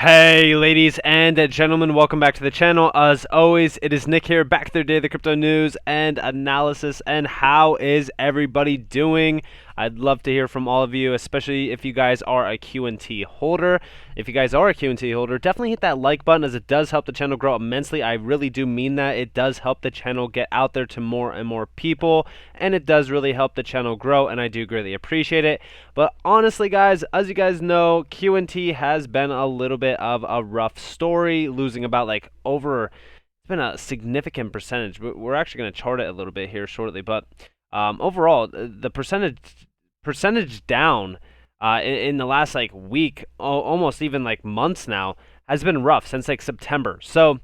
Hey ladies and gentlemen, welcome back to the channel. As always, it is Nick here, back with your day of the crypto news and analysis. And how is everybody doing? I'd love to hear from all of you, especially if you guys are a Q&T holder. If you guys are a Q&T holder, definitely hit that like button, as it does help the channel grow immensely. I really do mean that. It does help the channel get out there to more and more people, and it does really help the channel grow, and I do greatly appreciate it. But honestly, guys, as you guys know, Q&T has been a little bit of a rough story, losing about it's been a significant percentage. We're actually going to chart it a little bit here shortly, but overall, the percentage down in the last week, almost even months now, has been rough since September. So,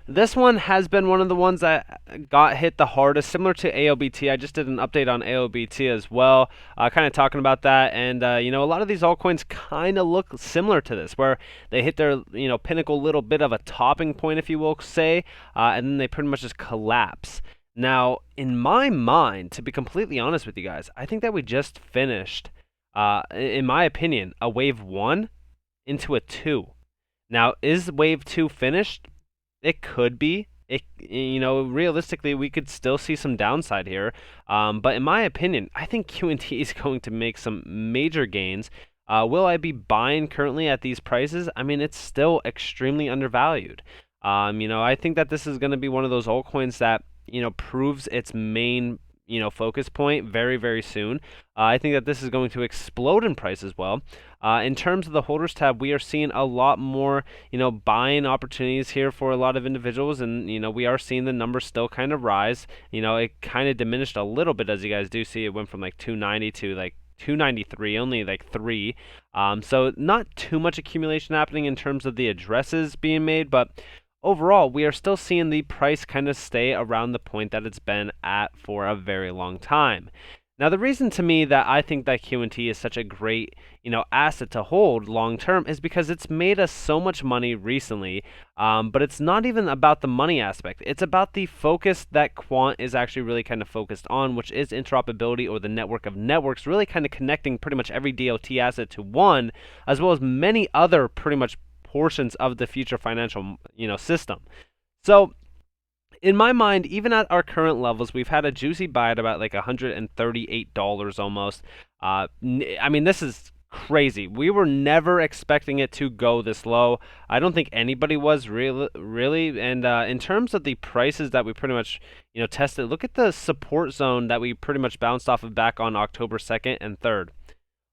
this one has been one of the ones that got hit the hardest, similar to AOBT. I just did an update on AOBT as well, kind of talking about that. And, a lot of these altcoins kind of look similar to this, where they hit their, pinnacle little bit of a topping point, if you will say, and then they pretty much just collapse. Now, in my mind, to be completely honest with you guys, I think that we just finished, in my opinion, a wave 1 into a 2. Now, is wave 2 finished? It could be. Realistically, we could still see some downside here. But in my opinion, I think Q&T is going to make some major gains. Will I be buying currently at these prices? I mean, it's still extremely undervalued. I think that this is going to be one of those altcoins that, proves its main, focus point very, very soon. I think that this is going to explode in price as well. In terms of the holders tab, we are seeing a lot more, buying opportunities here for a lot of individuals, and we are seeing the numbers still kind of rise. It kind of diminished a little bit, as you guys do see. It went from 290 to 293, only 3. So not too much accumulation happening in terms of the addresses being made, but overall, we are still seeing the price kind of stay around the point that it's been at for a very long time. Now, the reason to me that I think that Q&T is such a great, asset to hold long term is because it's made us so much money recently. But it's not even about the money aspect. It's about the focus that Quant is actually really kind of focused on, which is interoperability, or the network of networks, really kind of connecting pretty much every DOT asset to one, as well as many other pretty much portions of the future financial, system. So, in my mind, even at our current levels, we've had a juicy buy at about $138 almost. I mean, this is crazy. We were never expecting it to go this low. I don't think anybody was really. And in terms of the prices that we pretty much, tested, look at the support zone that we pretty much bounced off of back on October 2nd and 3rd.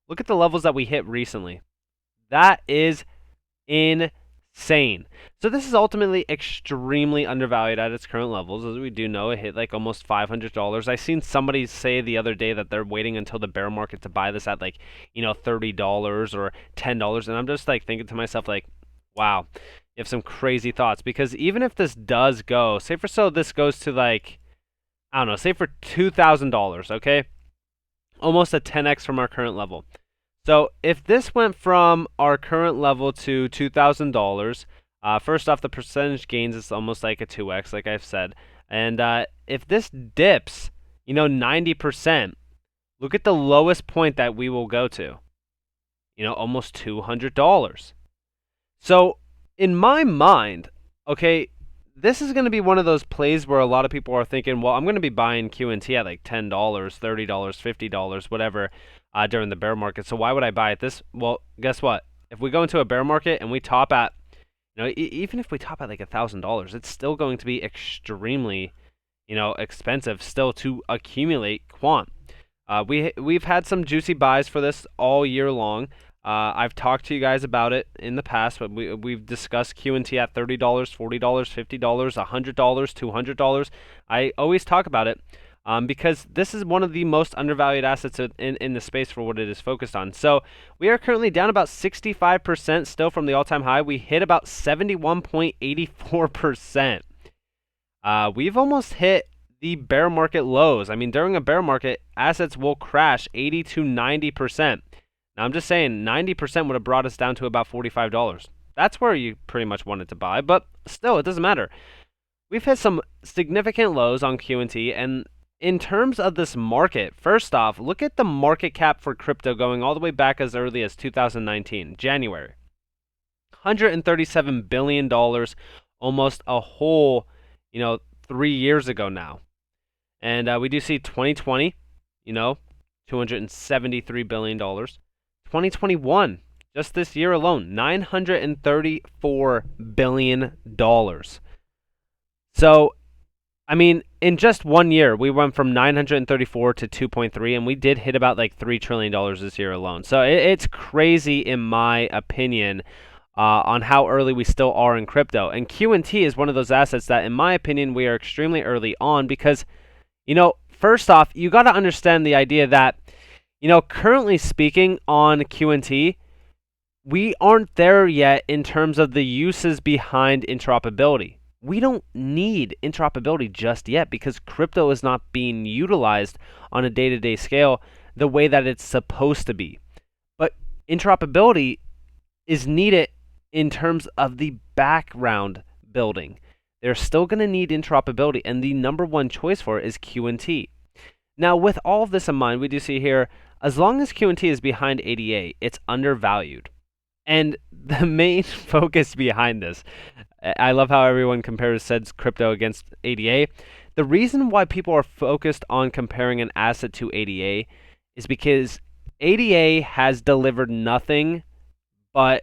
Look at the levels that we hit recently. That is insane. So this is ultimately extremely undervalued at its current levels. As we do know, it hit almost $500. I seen somebody say the other day that they're waiting until the bear market to buy this at $30 or $10, and I'm just thinking to myself wow, you have some crazy thoughts, because even if this does go, say for so this goes to I don't know, say for $2,000, okay? Almost a 10x from our current level. So if this went from our current level to $2,000, first off, the percentage gains is almost like a 2x, like I've said. And if this dips, 90%, look at the lowest point that we will go to. Almost $200. So in my mind, okay, this is going to be one of those plays where a lot of people are thinking, well, I'm going to be buying Q&T at $10, $30, $50, whatever, during the bear market. So why would I buy at this? Well, guess what? If we go into a bear market and we top at, even if we top at $1,000, it's still going to be extremely, expensive still to accumulate Quant. We've had some juicy buys for this all year long. I've talked to you guys about it in the past, but we've discussed Q&T at $30, $40, $50, $100, $200. I always talk about it because this is one of the most undervalued assets in the space for what it is focused on. So we are currently down about 65% still from the all-time high. We hit about 71.84%. We've almost hit the bear market lows. I mean, during a bear market, assets will crash 80 to 90%. Now, I'm just saying 90% would have brought us down to about $45. That's where you pretty much wanted to buy, but still, it doesn't matter. We've hit some significant lows on Q&T, and in terms of this market, first off, look at the market cap for crypto going all the way back as early as 2019, January. $137 billion, almost a whole, 3 years ago now. And we do see 2020, $273 billion. 2021, just this year alone, $934 billion. So, I mean, in just 1 year, we went from 934 to 2.3, and we did hit about like $3 trillion this year alone. So it's crazy, in my opinion, on how early we still are in crypto. And QNT is one of those assets that, in my opinion, we are extremely early on because, first off, you got to understand the idea that, currently speaking on QNT, we aren't there yet in terms of the uses behind interoperability. We don't need interoperability just yet because crypto is not being utilized on a day-to-day scale the way that it's supposed to be. But interoperability is needed in terms of the background building. They're still going to need interoperability, and the number one choice for it is QNT. Now, with all of this in mind, we do see here, as long as QNT is behind ADA, it's undervalued. And the main focus behind this, I love how everyone compares said crypto against ADA. The reason why people are focused on comparing an asset to ADA is because ADA has delivered nothing but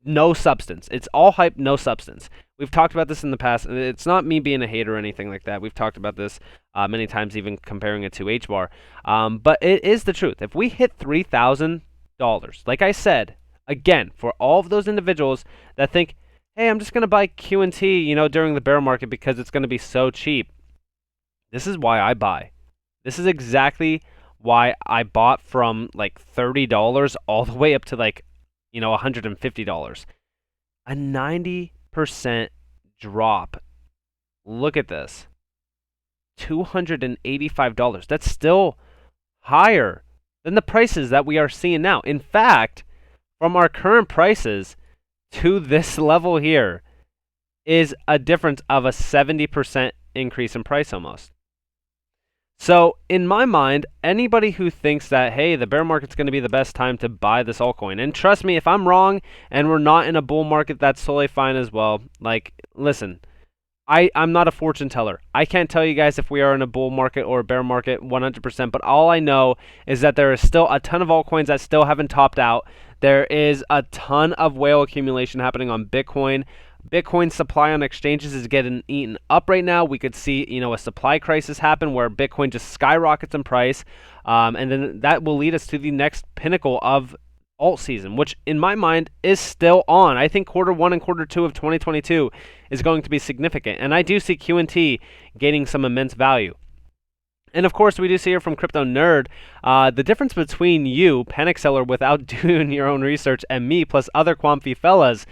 no substance. It's all hype, no substance. We've talked about this in the past. It's not me being a hater or anything like that. We've talked about this many times, even comparing it to HBAR. But it is the truth. If we hit $3,000, like I said, again, for all of those individuals that think, hey, I'm just going to buy QNT, during the bear market because it's going to be so cheap. This is why I buy. This is exactly why I bought from like $30 all the way up to like, $150. A 90% drop. Look at this. $285. That's still higher than the prices that we are seeing now. In fact, from our current prices to this level here is a difference of a 70% increase in price almost. So in my mind, anybody who thinks that, hey, the bear market's going to be the best time to buy this altcoin, and trust me, if I'm wrong and we're not in a bull market, that's totally fine as well. Like, listen, I'm not a fortune teller. I can't tell you guys if we are in a bull market or a bear market 100%, but all I know is that there is still a ton of altcoins that still haven't topped out. There is a ton of whale accumulation happening on Bitcoin. Bitcoin supply on exchanges is getting eaten up right now. We could see, a supply crisis happen where Bitcoin just skyrockets in price, and then that will lead us to the next pinnacle of alt season, which in my mind is still on. I think Q1 and Q2 of 2022 is going to be significant, and I do see QNT gaining some immense value. And of course, we do see here from Crypto Nerd, the difference between you, panic seller without doing your own research, and me plus other Quamfi fellas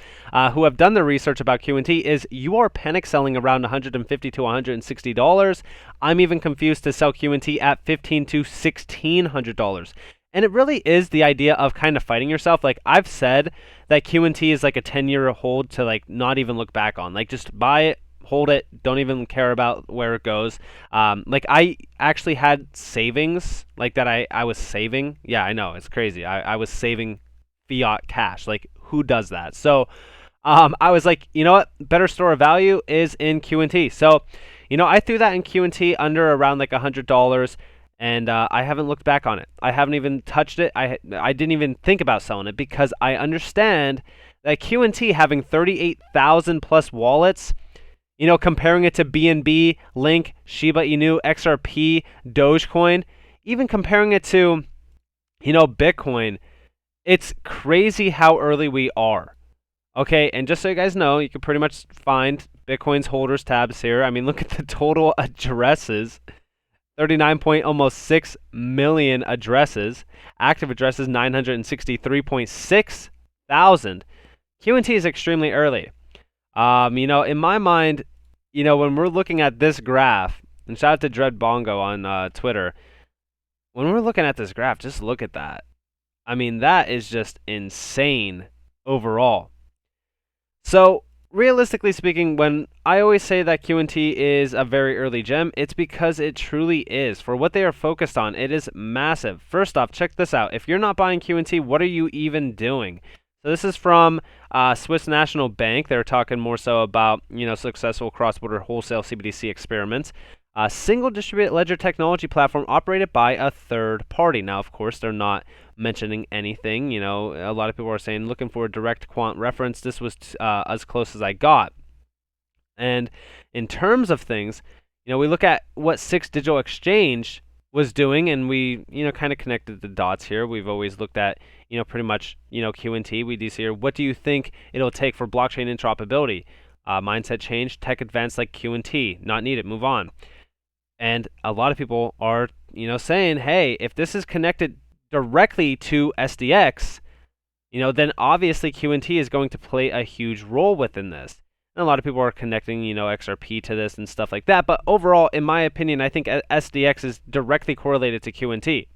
who have done the research about QNT is you are panic selling around $150 to $160. I'm even confused to sell QNT at $1,500 to $1,600. And it really is the idea of kind of fighting yourself. Like I've said that QNT is like a 10-year hold to like not even look back on. Like just buy it, hold it, don't even care about where it goes. Like I actually had savings like that I was saving. Yeah, I know, it's crazy. I was saving fiat cash. Like who does that? So I was like, you know what? Better store of value is in QNT. So, I threw that in QNT under around like $100. And I haven't looked back on it. I haven't even touched it. I didn't even think about selling it because I understand that QNT having 38,000 plus wallets, comparing it to BNB, Link, Shiba Inu, XRP, Dogecoin, even comparing it to, Bitcoin, it's crazy how early we are. Okay, and just so you guys know, you can pretty much find Bitcoin's holders tabs here. I mean, look at the total addresses. 39.6 million addresses. Active addresses 963.6 thousand. QNT is extremely early. In my mind, when we're looking at this graph, and shout out to Dread Bongo on Twitter, when we're looking at this graph, just look at that. I mean, that is just insane overall. So, realistically speaking, when I always say that QNT is a very early gem, it's because it truly is. For what they are focused on, it is massive. First off, check this out. If you're not buying QNT, what are you even doing? So this is from Swiss National Bank. They're talking more so about successful cross-border wholesale CBDC experiments. A single distributed ledger technology platform operated by a third party. Now, of course, they're not mentioning anything. A lot of people are saying looking for a direct quant reference. This was as close as I got. And in terms of things, we look at what Six Digital Exchange was doing, and we, kind of connected the dots here. We've always looked at, pretty much, QNT. We do see here, what do you think it'll take for blockchain interoperability? Mindset change, tech advance like QNT, not needed, move on. And a lot of people are, saying, hey, if this is connected directly to SDX, then obviously QNT is going to play a huge role within this. And a lot of people are connecting, XRP to this and stuff like that. But overall, in my opinion, I think SDX is directly correlated to QNT.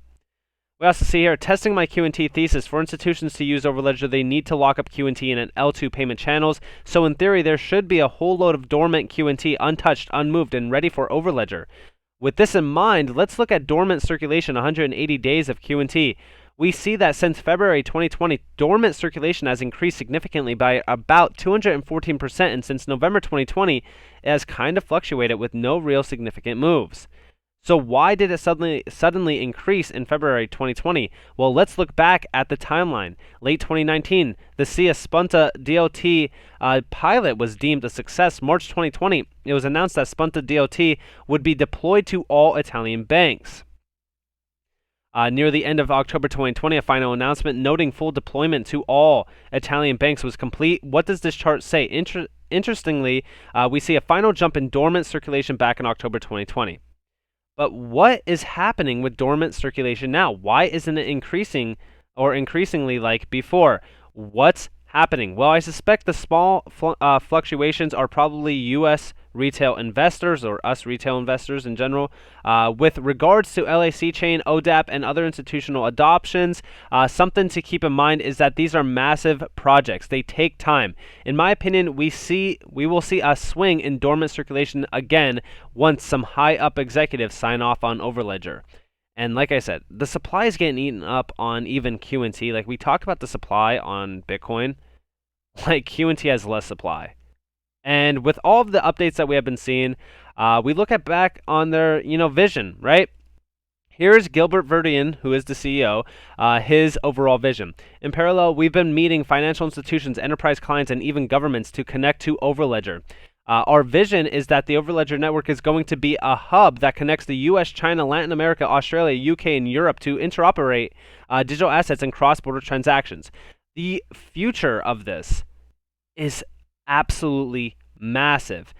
We also see here, testing my QNT thesis. For institutions to use Overledger, they need to lock up QNT in an L2 payment channels. So in theory, there should be a whole load of dormant QNT untouched, unmoved, and ready for Overledger. With this in mind, let's look at dormant circulation, 180 days of QNT. We see that since February 2020, dormant circulation has increased significantly by about 214%, and since November 2020, it has kind of fluctuated with no real significant moves. So why did it suddenly increase in February 2020? Well, let's look back at the timeline. Late 2019, the SIA Spunta DLT pilot was deemed a success. March 2020, it was announced that Spunta DLT would be deployed to all Italian banks. Near the end of October 2020, a final announcement noting full deployment to all Italian banks was complete. What does this chart say? Interestingly, we see a final jump in dormant circulation back in October 2020. But what is happening with dormant circulation now? Why isn't it increasing or increasingly like before? What's happening? Well, I suspect the small fluctuations are probably U.S. retail investors, or us retail investors in general. With regards to LAC chain, ODAP, and other institutional adoptions, something to keep in mind is that these are massive projects. They take time. In my opinion, we will see a swing in dormant circulation again once some high up executives sign off on Overledger. And like I said, the supply is getting eaten up on even QNT. Like we talk about the supply on Bitcoin, like QNT has less supply. And with all of the updates that we have been seeing, we look at back on their, vision, right? Here's Gilbert Verdian, who is the CEO, his overall vision. In parallel, we've been meeting financial institutions, enterprise clients, and even governments to connect to Overledger. Our vision is that the Overledger network is going to be a hub that connects the US, China, Latin America, Australia, UK, and Europe to interoperate digital assets and cross-border transactions. The future of this is absolutely massive.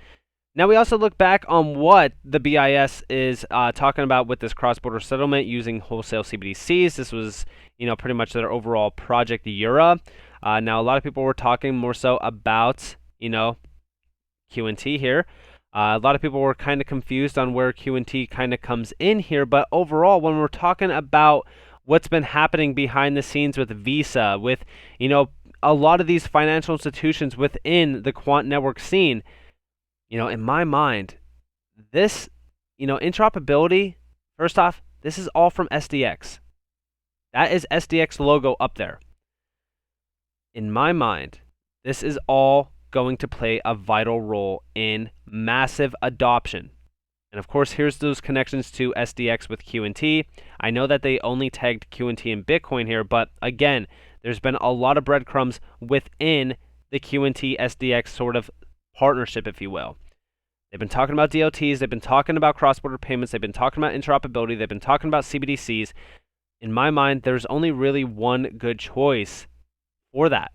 Now we also look back on what the BIS is talking about with this cross-border settlement using wholesale CBDCs. This was, pretty much their overall project Eura. Now a lot of people were talking more so about, QNT here. A lot of people were kind of confused on where QNT kind of comes in here, but overall, when we're talking about what's been happening behind the scenes with Visa, with, a lot of these financial institutions within the Quant network scene, in my mind, this, interoperability, first off, this is all from SDX. That is SDX logo up there. In my mind, this is all going to play a vital role in massive adoption. And of course, here's those connections to SDX with QNT. I know that they only tagged QNT and Bitcoin here, but again, there's been a lot of breadcrumbs within the QNT SDX sort of partnership, if you will. They've been talking about DLTs, they've been talking about cross-border payments, they've been talking about interoperability, they've been talking about CBDCs. In my mind, there's only really one good choice for that,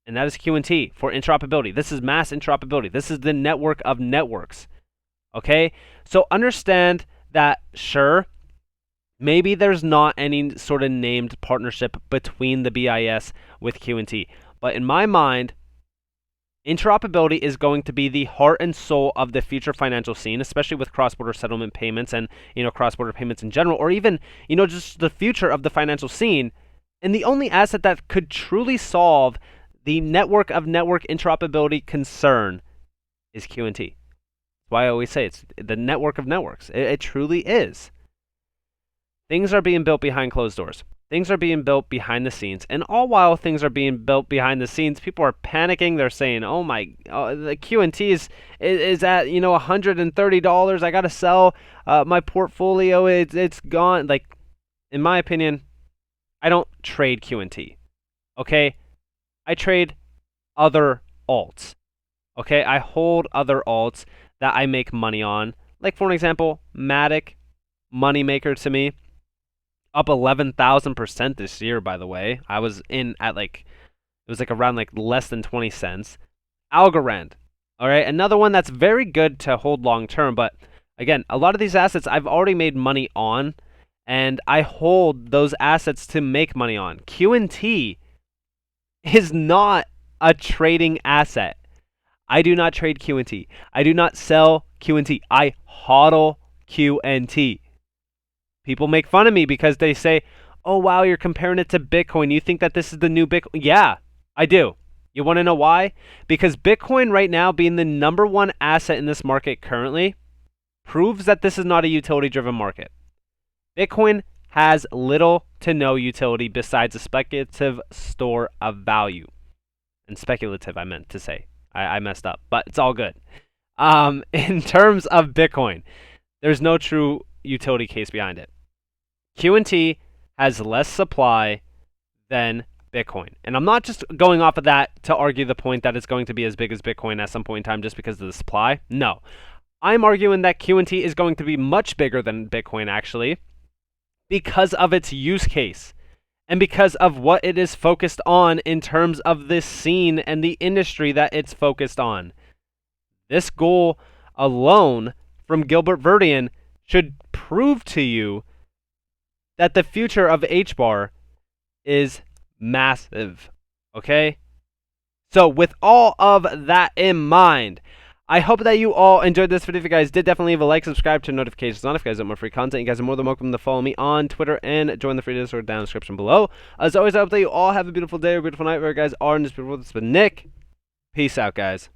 and that is QNT for interoperability. This is mass interoperability. This is the network of networks. Okay? So understand that, sure, maybe there's not any sort of named partnership between the BIS with QNT. But in my mind, interoperability is going to be the heart and soul of the future financial scene, especially with cross-border settlement payments and, cross-border payments in general, or even, just the future of the financial scene. And the only asset that could truly solve the network of network interoperability concern is QNT. That's why I always say it's the network of networks. It truly is. Things are being built behind closed doors. things are being built behind the scenes, and all while things are being built behind the scenes, people are panicking. They're saying, "Oh my, the QNT is at $130. I gotta sell my portfolio. It's gone." Like, in my opinion, I don't trade QNT. Okay, I trade other alts. Okay, I hold other alts that I make money on. Like, for an example, Matic, moneymaker to me, up 11,000% this year, by the way. I was in at it was like around like less than 20 cents. Algorand, all right, another one that's very good to hold long term, but again, a lot of these assets I've already made money on, and I hold those assets to make money on. QNT is not a trading asset. I do not trade QNT. I do not sell QNT. I hodl QNT. People make fun of me because they say, "Oh wow, you're comparing it to Bitcoin. You think that this is the new Bitcoin?" Yeah, I do. You want to know why? Because Bitcoin right now, being the number one asset in this market currently, proves that this is not a utility-driven market. Bitcoin has little to no utility besides a speculative store of value. And speculative, I meant to say. I messed up, but it's all good. In terms of Bitcoin, there's no true utility case behind it. QNT has less supply than Bitcoin. And I'm not just going off of that to argue the point that it's going to be as big as Bitcoin at some point in time just because of the supply. No. I'm arguing that QNT is going to be much bigger than Bitcoin, actually, because of its use case and because of what it is focused on in terms of this scene and the industry that it's focused on. This goal alone from Gilbert Verdian should prove to you that the future of HBAR is massive. Okay? So with all of that in mind, I hope that you all enjoyed this video. If you guys did, definitely leave a like, subscribe, turn notifications on. If you guys want more free content, you guys are more than welcome to follow me on Twitter and join the free Discord down in the description below. As always, I hope that you all have a beautiful day or beautiful night wherever you guys are in this beautiful world. This has been Nick. Peace out, guys.